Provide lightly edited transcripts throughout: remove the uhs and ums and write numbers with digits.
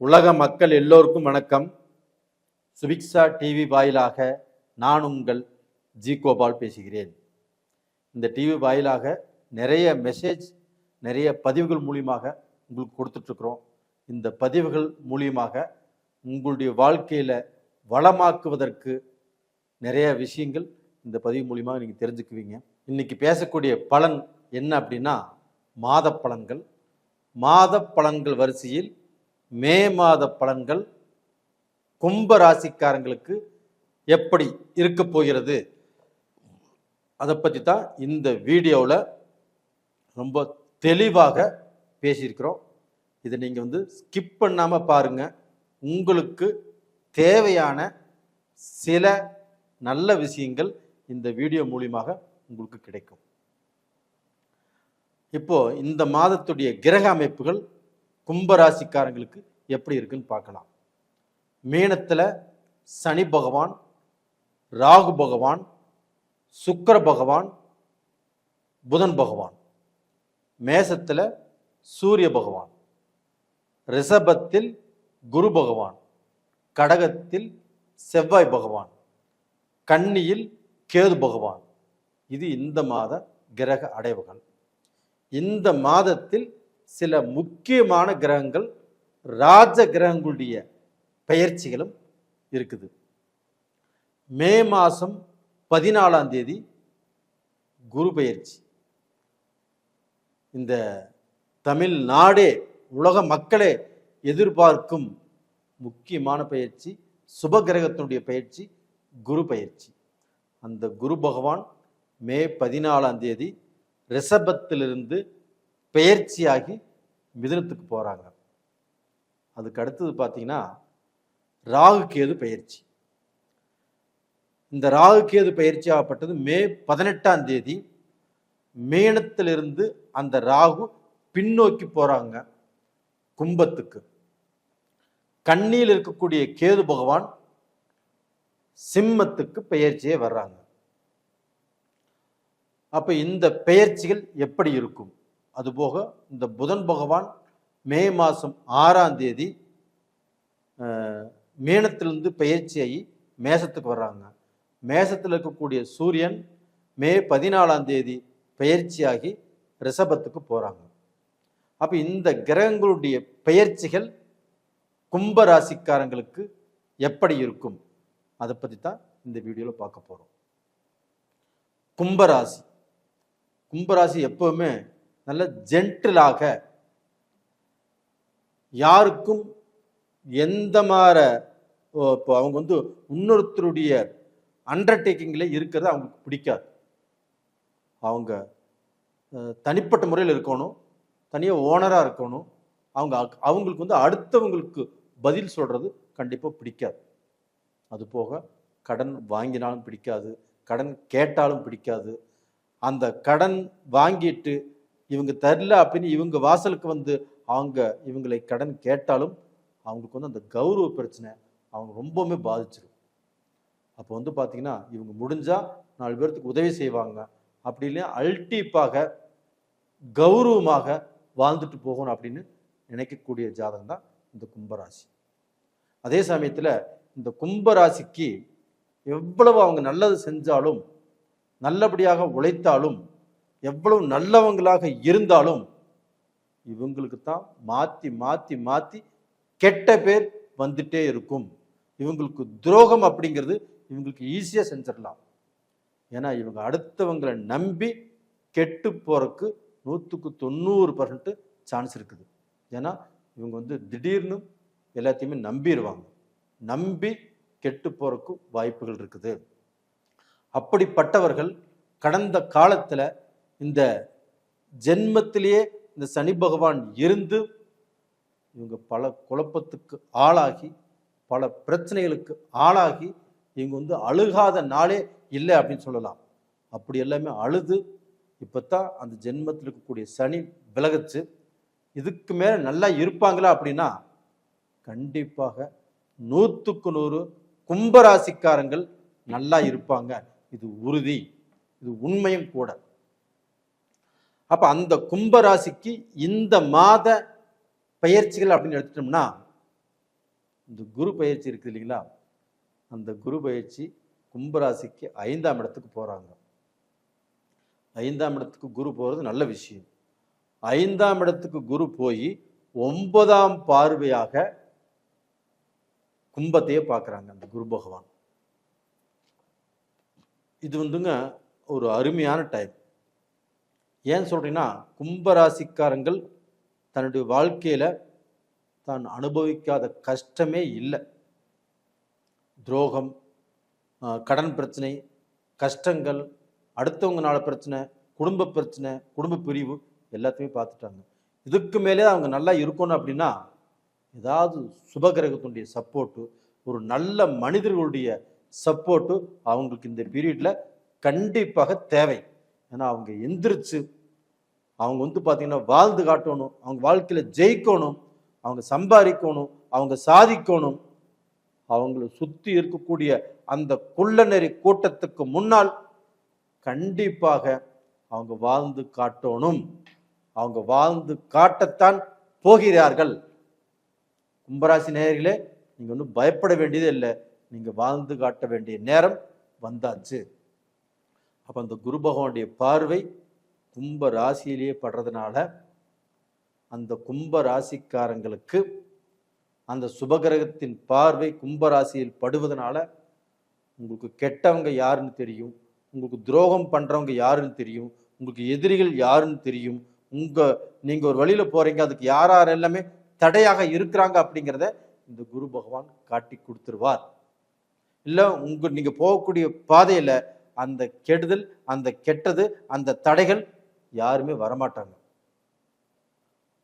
உலக மக்கள் எல்லோருக்கும் வணக்கம். சுபிக்ஷா டிவி வாயிலாக நான் உங்கள் ஜி கோபால் பேசுகிறேன். இந்த டிவி வாயிலாக நிறைய மெசேஜ், நிறைய பதிவுகள் மூலியமாக உங்களுக்கு கொடுத்துட்ருக்குறோம். இந்த பதிவுகள் மூலியமாக உங்களுடைய வாழ்க்கையில் வளமாக்குவதற்கு நிறைய விஷயங்கள் இந்த பதிவு மூலியமாக நீங்கள் தெரிஞ்சுக்குவீங்க. இன்னைக்கு பேசக்கூடிய பலன் என்ன அப்படின்னா மாத பலன்கள். மாத பலன்கள் வரிசையில் மே மாத பலன்கள் கும்ப ராசிக்காரங்களுக்கு எப்படி இருக்க போகிறது அதை பற்றி தான் இந்த வீடியோவில் ரொம்ப தெளிவாக பேசியிருக்கிறோம். இதை நீங்கள் ஸ்கிப் பண்ணாமல் பாருங்கள். உங்களுக்கு தேவையான சில நல்ல விஷயங்கள் இந்த வீடியோ மூலியமாக உங்களுக்கு கிடைக்கும். இப்போ இந்த மாதத்துடைய கிரக அமைப்புகள் கும்பராசிக்காரங்களுக்கு எப்படி இருக்குன்னு பார்க்கலாம். மீனத்தில் சனி பகவான், ராகு பகவான், சுக்கிர பகவான், புதன் பகவான். மேசத்தில் சூரிய பகவான், ரிஷபத்தில் குரு பகவான், கடகத்தில் செவ்வாய் பகவான், கன்னியில் கேது பகவான். இது இந்த மாத கிரக அடைவுகள். இந்த மாதத்தில் சில முக்கியமான கிரகங்கள், ராஜ கிரகங்களுடைய பெயர்ச்சிகளும் இருக்குது. மே மாதம் 14ஆம் தேதி குரு பெயர்ச்சி. இந்த தமிழ்நாடே, உலக மக்களே எதிர்பார்க்கும் முக்கியமான பயிற்சி, சுப கிரகத்தினுடைய பயிற்சி, குரு பயிற்சி. அந்த குரு பகவான் மே 14ஆம் தேதி ரிஷபத்திலிருந்து பெயர்ச்சியாகி மிதுனத்துக்கு போகிறாங்க. அதுக்கு அடுத்தது பார்த்தீங்கன்னா ராகு கேது பயிற்சி. இந்த ராகு கேது பயிற்சி ஆகப்பட்டது மே 18ஆம் தேதி. மீனத்திலிருந்து அந்த ராகு பின்னோக்கி போகிறாங்க கும்பத்துக்கு. கன்னியில் இருக்கக்கூடிய கேது பகவான் சிம்மத்துக்கு பெயர்ச்சியே வர்றாங்க. அப்போ இந்த பெயர்ச்சிகள் எப்படி இருக்கும்? அதுபோக இந்த புதன் பகவான் மே மாதம் 6ஆம் தேதி மீனத்திலிருந்து பெயர்ச்சியாகி மேசத்துக்கு வர்றாங்க. மேசத்தில் இருக்கக்கூடிய சூரியன் மே 14ஆம் தேதி பெயர்ச்சியாகி ரிஷபத்துக்கு போகிறாங்க. அப்போ இந்த கிரகங்களுடைய பெயர்ச்சிகள் கும்பராசிக்காரங்களுக்கு எப்படி இருக்கும் அதை பற்றி தான் இந்த வீடியோவில் பார்க்க போகிறோம். கும்பராசி. கும்பராசி எப்பவுமே நல்ல ஜென்டிலாக, யாருக்கும் எந்த மாதிரி இப்போ அவங்க இன்னொருத்தருடைய அண்டர்டேக்கிங்கில் இருக்கிறது அவங்களுக்கு பிடிக்காது. அவங்க தனிப்பட்ட முறையில் இருக்கணும், தனியாக ஓனராக இருக்கணும். அவங்களுக்கு அடுத்தவங்களுக்கு பதில் சொல்கிறது கண்டிப்பாக பிடிக்காது. அதுபோக கடன் வாங்கினாலும் பிடிக்காது, கடன் கேட்டாலும் பிடிக்காது. அந்த கடன் வாங்கிட்டு இவங்க தரல அப்படின்னு இவங்க வாசலுக்கு இவங்களை கடன் கேட்டாலும் அவங்களுக்கு அந்த கௌரவ பிரச்சனை அவங்க ரொம்பவுமே பாதிச்சிடும். அப்போ பார்த்தீங்கன்னா இவங்க முடிஞ்சா 4 பேர்த்துக்கு உதவி செய்வாங்க. அப்படி இல்லையா அல்டிப்பாக கௌரவமாக வாழ்ந்துட்டு போகணும் அப்படின்னு நினைக்கக்கூடிய ஜாதகம் தான் இந்த கும்பராசி. அதே சமயத்தில் இந்த கும்பராசிக்கு எவ்வளவு அவங்க நல்லது செஞ்சாலும், நல்லபடியாக உழைத்தாலும், எவ்வளவு நல்லவங்களாக இருந்தாலும் இவங்களுக்கு தான் மாற்றி மாற்றி மாற்றி கெட்ட பேர் வந்துட்டே இருக்கும். இவங்களுக்கு துரோகம் அப்படிங்கிறது இவங்களுக்கு ஈஸியாக செஞ்சிடலாம். ஏன்னா இவங்க அடுத்தவங்களை நம்பி கெட்டு போறதுக்கு 100% சான்ஸ் இருக்குது. ஏன்னா இவங்க திடீர்னு எல்லாத்தையுமே நம்பிடுவாங்க. நம்பி கெட்டு போறதுக்கு வாய்ப்புகள் இருக்குது. அப்படிப்பட்டவர்கள் கடந்த காலத்தில் இந்த ஜென்மத்திலேயே இந்த சனி பகவான் இருந்து இவங்க பல குழப்பத்துக்கு ஆளாகி, பல பிரச்சனைகளுக்கு ஆளாகி, இவங்க அழுகாத நாளே இல்லை அப்படின்னு சொல்லலாம். அப்படி எல்லாமே அழுது இப்போ தான் அந்த ஜென்மத்தில் இருக்கக்கூடிய சனி விலகுச்சு. இதுக்கு மேலே நல்லா இருப்பாங்களா அப்படின்னா கண்டிப்பாக 100க்கு 100 கும்பராசிக்காரங்கள் நல்லா இருப்பாங்க. இது உறுதி, இது உண்மையும் கூட. அப்போ அந்த கும்பராசிக்கு இந்த மாத பெயர்ச்சிகள் அப்படின்னு எடுத்துட்டோம்னா இந்த குரு பயிற்சி இருக்குது இல்லைங்களா, அந்த குரு பயிற்சி கும்பராசிக்கு 5ஆம் இடத்துக்கு போகிறாங்க. 5ஆம் இடத்துக்கு குரு போகிறது நல்ல விஷயம். 5ஆம் இடத்துக்கு குரு போய் 9ஆம் பார்வையாக கும்பத்தையே பார்க்குறாங்க அந்த குரு பகவான். இது வந்துங்க ஒரு அருமையான டைம். ஏன் சொல்கிறீங்கன்னா, கும்பராசிக்காரங்கள் தன்னுடைய வாழ்க்கையில் தான் அனுபவிக்காத கஷ்டமே இல்லை. துரோகம், கடன் பிரச்சனை, கஷ்டங்கள், அடுத்தவங்கனால பிரச்சனை, குடும்ப பிரச்சனை, குடும்ப பிரிவு எல்லாத்தையுமே பார்த்துட்டாங்க. இதுக்கு மேலே அவங்க நல்லா இருக்கணும் அப்படின்னா ஏதாவது சுபகிரகத்தினுடைய சப்போர்ட்டு, ஒரு நல்ல மனிதர்களுடைய சப்போர்ட்டு அவங்களுக்கு இந்த பீரியடில் கண்டிப்பாக தேவை. ஏன்னா அவங்க எந்திரிச்சு அவங்க பார்த்தீங்கன்னா வாழ்ந்து காட்டணும், அவங்க வாழ்க்கையில் ஜெயிக்கணும், அவங்க சம்பாதிக்கணும், அவங்க சாதிக்கணும். அவங்களை சுற்றி இருக்கக்கூடிய அந்த குள்ளநெறி கூட்டத்துக்கு முன்னால் கண்டிப்பாக அவங்க வாழ்ந்து காட்டணும். அவங்க வாழ்ந்து காட்டத்தான் போகிறார்கள். கும்பராசி நேயர்களே, நீங்கள் ஒன்றும் பயப்பட வேண்டியதே இல்லை. நீங்கள் வாழ்ந்து காட்ட வேண்டிய நேரம் வந்தாச்சு. அப்போ அந்த குரு பகவானுடைய பார்வை கும்ப ராசியிலேயே படுறதுனால அந்த கும்ப ராசிக்காரங்களுக்கு அந்த சுபகிரகத்தின் பார்வை கும்பராசியில் படுவதனால உங்களுக்கு கெட்டவங்க யாருன்னு தெரியும், உங்களுக்கு துரோகம் பண்ணுறவங்க யாருன்னு தெரியும், உங்களுக்கு எதிரிகள் யாருன்னு தெரியும். நீங்கள் ஒரு வழியில் போகிறீங்க, அதுக்கு யார் எல்லாமே தடையாக இருக்கிறாங்க அப்படிங்கிறத இந்த குரு பகவான் காட்டி கொடுத்துருவார். இல்லை நீங்கள் போகக்கூடிய பாதையில் அந்த கெடுதல், அந்த கெட்டது, அந்த தடைகள் யாருமே வரமாட்டாங்க.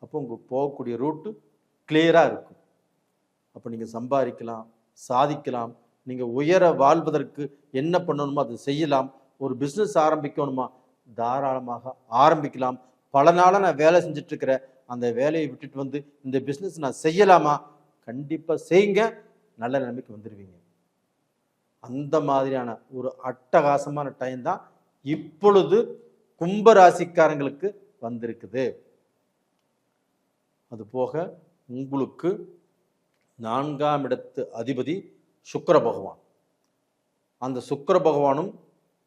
அப்போ உங்களுக்கு போகக்கூடிய ரூட்டு கிளியராக இருக்கும். அப்போ நீங்கள் சம்பாதிக்கலாம், சாதிக்கலாம், நீங்கள் உயர வாழ்வதற்கு என்ன பண்ணணுமோ அதை செய்யலாம். ஒரு பிஸ்னஸ் ஆரம்பிக்கணுமா தாராளமாக ஆரம்பிக்கலாம். பல நாளாக நான் வேலை செஞ்சிட்ருக்கிறேன், அந்த வேலையை விட்டுட்டு வந்து இந்த பிஸ்னஸ் நான் செய்யலாமா, கண்டிப்பாக செய்யுங்க, நல்ல நிலைமைக்கு வந்துடுவீங்க. அந்த மாதிரியான ஒரு அட்டகாசமான டைம் தான் இப்பொழுது கும்பராசிக்காரங்களுக்கு வந்திருக்குது. அதுபோக உங்களுக்கு 4ஆம் இடத்து அதிபதி சுக்கிர பகவான். அந்த சுக்கிர பகவானும்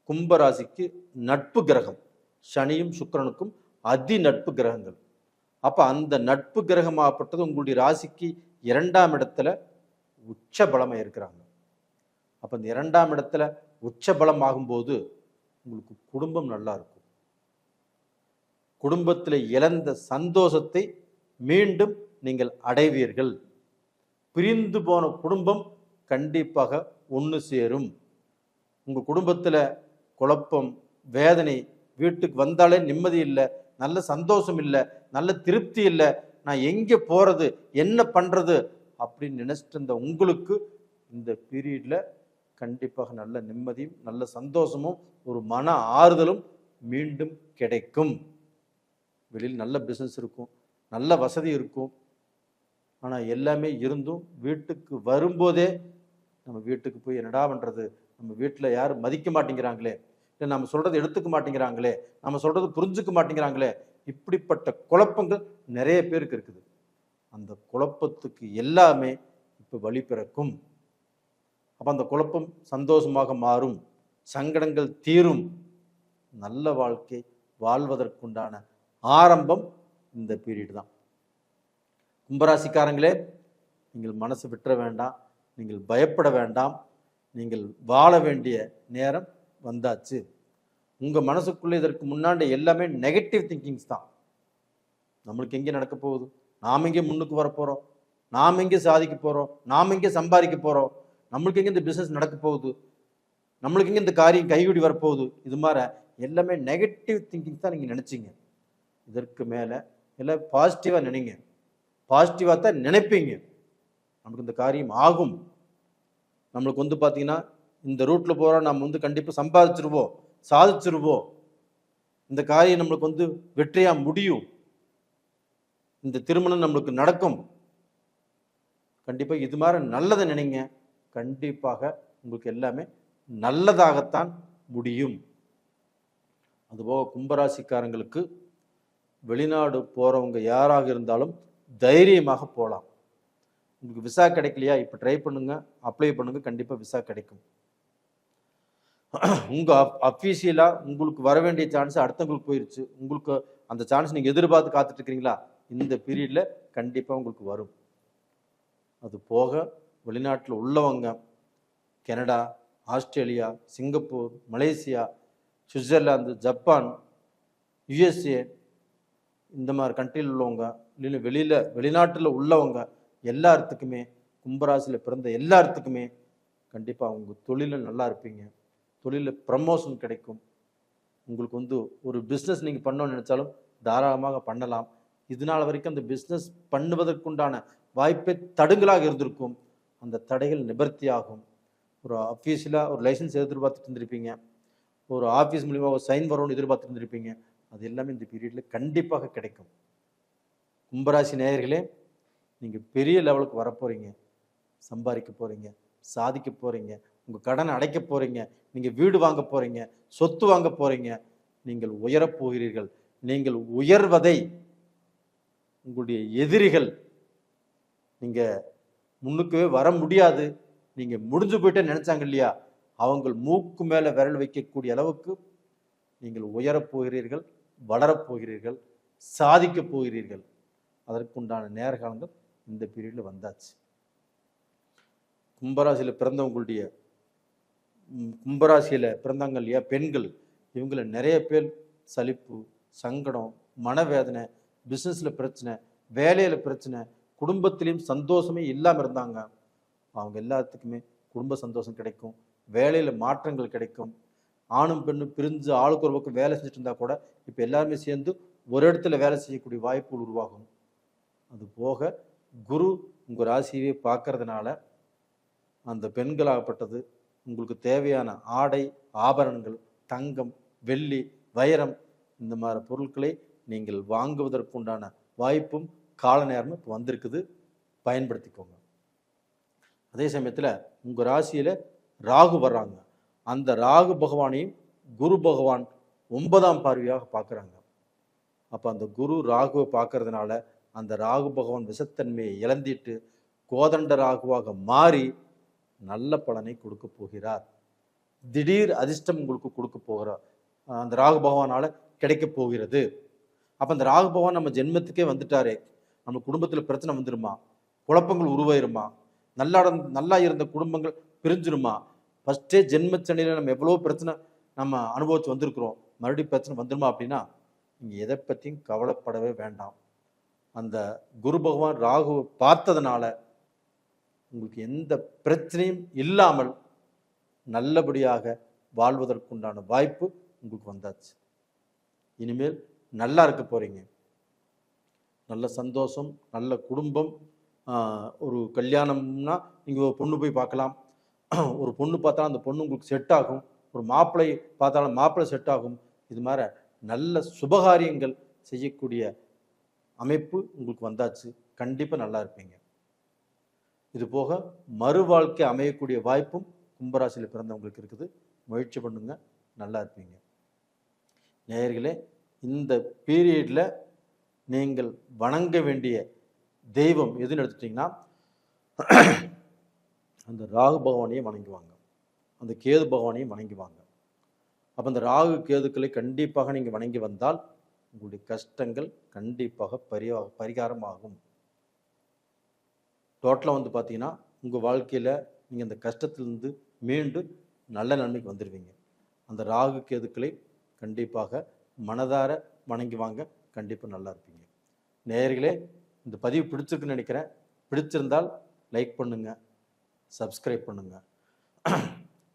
கும்பராசிக்கு நட்பு கிரகம். சனியும் சுக்கிரனுக்கும் அதி நட்பு கிரகங்கள். அப்போ அந்த நட்பு கிரகமாகப்பட்டது உங்களுடைய ராசிக்கு 2ஆம் இடத்துல உச்ச பலமாக இருக்கிறாங்க. அப்போ இந்த 2ஆம் இடத்துல உச்ச பலம் ஆகும்போது உங்களுக்கு குடும்பம் நல்லா இருக்கும். குடும்பத்தில் இழந்த சந்தோஷத்தை மீண்டும் நீங்கள் அடைவீர்கள். பிரிந்து போன குடும்பம் கண்டிப்பாக ஒன்று சேரும். உங்கள் குடும்பத்தில் குழப்பம், வேதனை, வீட்டுக்கு வந்தாலே நிம்மதி இல்லை, நல்ல சந்தோஷம் இல்லை, நல்ல திருப்தி இல்லை, நான் எங்கே போகிறது, என்ன பண்ணுறது அப்படின்னு நினச்சிட்டு இருந்த உங்களுக்கு இந்த பீரியடில் கண்டிப்பாக நல்ல நிம்மதியும் நல்ல சந்தோஷமும் ஒரு மன ஆறுதலும் மீண்டும் கிடைக்கும். வெளியில் நல்ல பிஸ்னஸ் இருக்கும், நல்ல வசதி இருக்கும். ஆனால் எல்லாமே இருந்தும் வீட்டுக்கு வரும்போதே நம்ம வீட்டுக்கு போய் என்னடா பண்ணுறது, நம்ம வீட்டில் யாரும் மதிக்க மாட்டேங்கிறாங்களே, இல்லை நம்ம சொல்கிறது எடுத்துக்க மாட்டேங்கிறாங்களே, நம்ம சொல்கிறது புரிஞ்சுக்க மாட்டேங்கிறாங்களே, இப்படிப்பட்ட குழப்பங்கள் நிறைய பேருக்கு இருக்குது. அந்த குழப்பத்துக்கு எல்லாமே இப்போ வழி பிறக்கும். அப்போ அந்த குழப்பம் சந்தோஷமாக மாறும், சங்கடங்கள் தீரும், நல்ல வாழ்க்கை வாழ்வதற்குண்டான ஆரம்பம் இந்த பீரியட் தான். கும்பராசிக்காரங்களே, நீங்கள் மனசு விட்டுற வேண்டாம், நீங்கள் பயப்பட வேண்டாம். நீங்கள் வாழ வேண்டிய நேரம் வந்தாச்சு. உங்கள் மனசுக்குள்ளே இதற்கு முன்னாடி எல்லாமே நெகட்டிவ் திங்கிங்ஸ் தான். நம்மளுக்கு எங்கே நடக்க போகுது, நாம் எங்கே முன்னுக்கு வரப்போகிறோம், நாம் எங்கே சாதிக்க போகிறோம், நாம் எங்கே சம்பாதிக்க போகிறோம், நம்மளுக்கு எங்கே இந்த பிஸ்னஸ் நடக்க போகுது, நம்மளுக்கு எங்கே இந்த காரியம் கைகூடி வரப்போகுது, இது மாதிரி எல்லாமே நெகட்டிவ் திங்கிங்ஸ் தான் நீங்கள் நினச்சிங்க. இதற்கு மேலே எல்லாம் பாசிட்டிவாக நினைங்க, பாசிட்டிவாக தான் நினைப்பீங்க. நமக்கு இந்த காரியம் ஆகும், நம்மளுக்கு பார்த்தீங்கன்னா இந்த ரூட்டில் போகிறோம், நம்ம கண்டிப்பாக சம்பாதிச்சிருவோம், சாதிச்சிருவோம், இந்த காரியம் நம்மளுக்கு வெற்றியாக முடியும், இந்த திருமணம் நம்மளுக்கு நடக்கும். கண்டிப்பாக இது மாதிரி நல்லதை நினைங்க, கண்டிப்பாக உங்களுக்கு எல்லாமே நல்லதாகத்தான் முடியும். அதுபோக கும்பராசிக்காரங்களுக்கு வெளிநாடு போகிறவங்க யாராக இருந்தாலும் தைரியமாக போகலாம். உங்களுக்கு விசா கிடைக்கலையா, இப்போ ட்ரை பண்ணுங்க, அப்ளை பண்ணுங்க, கண்டிப்பாக விசா கிடைக்கும். உங்கள் அஃபீஷியலாக உங்களுக்கு வர வேண்டிய சான்ஸ் அடுத்தவங்களுக்கு போயிடுச்சு, உங்களுக்கு அந்த சான்ஸ் நீங்கள் எதிர்பார்த்து காத்துட்டு இருக்கிறீங்களா, இந்த பீரியடில் கண்டிப்பாக உங்களுக்கு வரும். அது போக வெளிநாட்டில் உள்ளவங்க Canada, Australia, Singapore, Malaysia, Switzerland, Japan, USA இந்த மாதிரி கண்ட்ரியில் உள்ளவங்க, இல்லை வெளிநாட்டில் உள்ளவங்க எல்லாத்துக்குமே, கும்பராசியில் பிறந்த எல்லாத்துக்குமே கண்டிப்பாக அவங்க தொழிலில் நல்லா இருப்பீங்க. தொழிலில் ப்ரமோஷன் கிடைக்கும். உங்களுக்கு ஒரு பிஸ்னஸ் நீங்கள் பண்ணணும்னு நினச்சாலும் தாராளமாக பண்ணலாம். இதனால் வரைக்கும் அந்த பிஸ்னஸ் பண்ணுவதற்குண்டான வாய்ப்பே தடுங்களாக இருந்திருக்கும். அந்த தடைகள் நிவர்த்தி ஆகும். ஒரு அஃபீஷியலாக ஒரு லைசன்ஸ் எதிர்பார்த்துட்டு இருந்திருப்பீங்க, ஒரு ஆஃபீஸ் மூலிமா ஒரு சைன் வரும்னு எதிர்பார்த்துட்டு இருந்திருப்பீங்க, அது எல்லாமே இந்த பீரியடில் கண்டிப்பாக கிடைக்கும். கும்பராசி நேயர்களே, நீங்கள் பெரிய லெவலுக்கு வரப்போகிறீங்க, சம்பாதிக்க போகிறீங்க, சாதிக்க போகிறீங்க, உங்கள் கடனை அடைக்க போகிறீங்க, நீங்கள் வீடு வாங்க போகிறீங்க, சொத்து வாங்க போகிறீங்க, நீங்கள் உயரப் போகிறீர்கள். நீங்கள் உயர்வதை உங்களுடைய எதிரிகள் நீங்கள் முன்னுக்கவே வர முடியாது, நீங்கள் முடிஞ்சு போயிட்டே நினச்சாங்க இல்லையா, அவங்க மூக்கு மேலே விரல் வைக்கக்கூடிய அளவுக்கு நீங்கள் உயரப் போகிறீர்கள், வளரப்போகிறீர்கள், சாதிக்கப் போகிறீர்கள். அதற்குண்டான நேரகாலங்கள் இந்த பீரியடில் வந்தாச்சு. கும்பராசியில் பிறந்தவங்களுடைய கும்பராசியில் பிறந்தாங்க இல்லையா பெண்கள், இவங்கள நிறைய பேர் சலிப்பு, சங்கடம், மனவேதனை, பிஸ்னஸில் பிரச்சனை, வேலையில் பிரச்சனை, குடும்பத்திலையும் சந்தோஷமே இல்லாமல் இருந்தாங்க. அவங்க எல்லாத்துக்குமே குடும்ப சந்தோஷம் கிடைக்கும், வேலையில் மாற்றங்கள் கிடைக்கும். ஆணும் பெண்ணும் பிரிஞ்சு ஆளுக்கு ஒரு பக்கம் வேலை செஞ்சுட்டு இருந்தால் கூட இப்போ எல்லாருமே சேர்ந்து ஒரு இடத்துல வேலை செய்யக்கூடிய வாய்ப்புகள் உருவாகும். அது போக குரு உங்கள் ராசியவே பார்க்கறதுனால அந்த பெண்களாகப்பட்டது உங்களுக்கு தேவையான ஆடை, ஆபரணங்கள், தங்கம், வெள்ளி, வைரம் இந்த மாதிரி பொருட்களை நீங்கள் வாங்குவதற்குண்டான வாய்ப்பும் கால நேரமும் இப்போ வந்திருக்குது. பயன்படுத்திக்கோங்க. அதே சமயத்தில் உங்கள் ராசியில் ராகு வர்றாங்க. அந்த ராகு பகவானையும் குரு பகவான் 9ஆம் பார்வையாக பார்க்குறாங்க. அப்போ அந்த குரு ராகுவை பார்க்கறதுனால அந்த ராகு பகவான் விஷத்தன்மையை இழந்திட்டு கோதண்ட ராகுவாக மாறி நல்ல பலனை கொடுக்க போகிறார். திடீர் அதிர்ஷ்டம் உங்களுக்கு கொடுக்க போகிறார், அந்த ராகு பகவானால் கிடைக்க போகிறது. அப்போ அந்த ராகு பகவான் நம்ம ஜென்மத்துக்கே வந்துட்டாரே, நம்ம குடும்பத்தில் பிரச்சனை வந்துருமா, குழப்பங்கள் உருவாயிருமா, நல்லா இருந்த குடும்பங்கள் பிரிஞ்சிருமா, ஃபஸ்ட்டே ஜென்மச்சனியில் நம்ம எவ்வளோ பிரச்சனை நம்ம அனுபவிச்சு வந்திருக்கிறோம், மறுபடியும் பிரச்சனை வந்துருமா அப்படின்னா நீங்கள் எதை பற்றியும் கவலைப்படவே வேண்டாம். அந்த குரு பகவான் ராகுவை பார்த்ததுனால உங்களுக்கு எந்த பிரச்சனையும் இல்லாமல் நல்லபடியாக வாழ்வதற்குண்டான வாய்ப்பு உங்களுக்கு வந்தாச்சு. இனிமேல் நல்லா இருக்க போகிறீங்க. நல்ல சந்தோஷம், நல்ல குடும்பம். ஒரு கல்யாணம்னா நீங்கள் ஒரு பொண்ணு போய் பார்க்கலாம், ஒரு பொண்ணு பார்த்தாலும் அந்த பொண்ணு உங்களுக்கு செட் ஆகும், ஒரு மாப்பிள்ளை பார்த்தாலும் மாப்பிள்ளை செட் ஆகும். இது மாதிரி நல்ல சுபகாரியங்கள் செய்யக்கூடிய அமைப்பு உங்களுக்கு வந்தாச்சு. கண்டிப்பாக நல்லா இருப்பீங்க. இது போக மறு வாழ்க்கை அமையக்கூடிய வாய்ப்பும் கும்பராசியில் பிறந்தவங்களுக்கு இருக்குது. முயற்சி பண்ணுங்க, நல்லா இருப்பீங்க. நேயர்களே, இந்த பீரியடில் நீங்கள் வணங்க வேண்டிய தெய்வம் எதுன்னு எடுத்துட்டிங்கன்னா அந்த ராகு பகவானையும் வணங்குவாங்க, அந்த கேது பகவானையும் வணங்குவாங்க. அப்போ அந்த ராகு கேதுக்களை கண்டிப்பாக நீங்கள் வணங்கி வந்தால் உங்களுடைய கஷ்டங்கள் கண்டிப்பாக பரிகாரம் ஆகும். டோட்டலாக பார்த்தீங்கன்னா உங்கள் வாழ்க்கையில் நீங்கள் அந்த கஷ்டத்திலிருந்து மீண்டு நல்ல நன்மைக்கு வந்துடுவீங்க. அந்த ராகு கேதுக்களை கண்டிப்பாக மனதார வணங்கி வாங்க, கண்டிப்பாக நல்லா இருப்பீங்க. நேயர்களே, இந்த பதிவு பிடிச்சிருக்குன்னு நினைக்கிறேன். பிடிச்சிருந்தால் லைக் பண்ணுங்கள், சப்ஸ்கிரைப் பண்ணுங்கள்.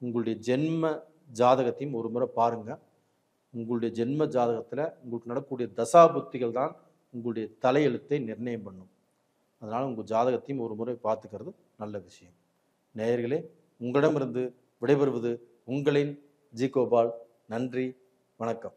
உங்களுடைய ஜென்ம ஜாதகத்தையும் ஒரு முறை பாருங்கள். உங்களுடைய ஜென்ம ஜாதகத்தில் உங்களுக்கு நடக்கக்கூடிய தசாபுத்திகள் தான் உங்களுடைய தலையெழுத்தை நிர்ணயம் பண்ணும். அதனால் உங்கள் ஜாதகத்தையும் ஒரு முறை பார்த்துக்கிறது நல்ல விஷயம். நேயர்களே, உங்களிடமிருந்து விடைபெறுவது உங்களின் ஜி கோபால். நன்றி, வணக்கம்.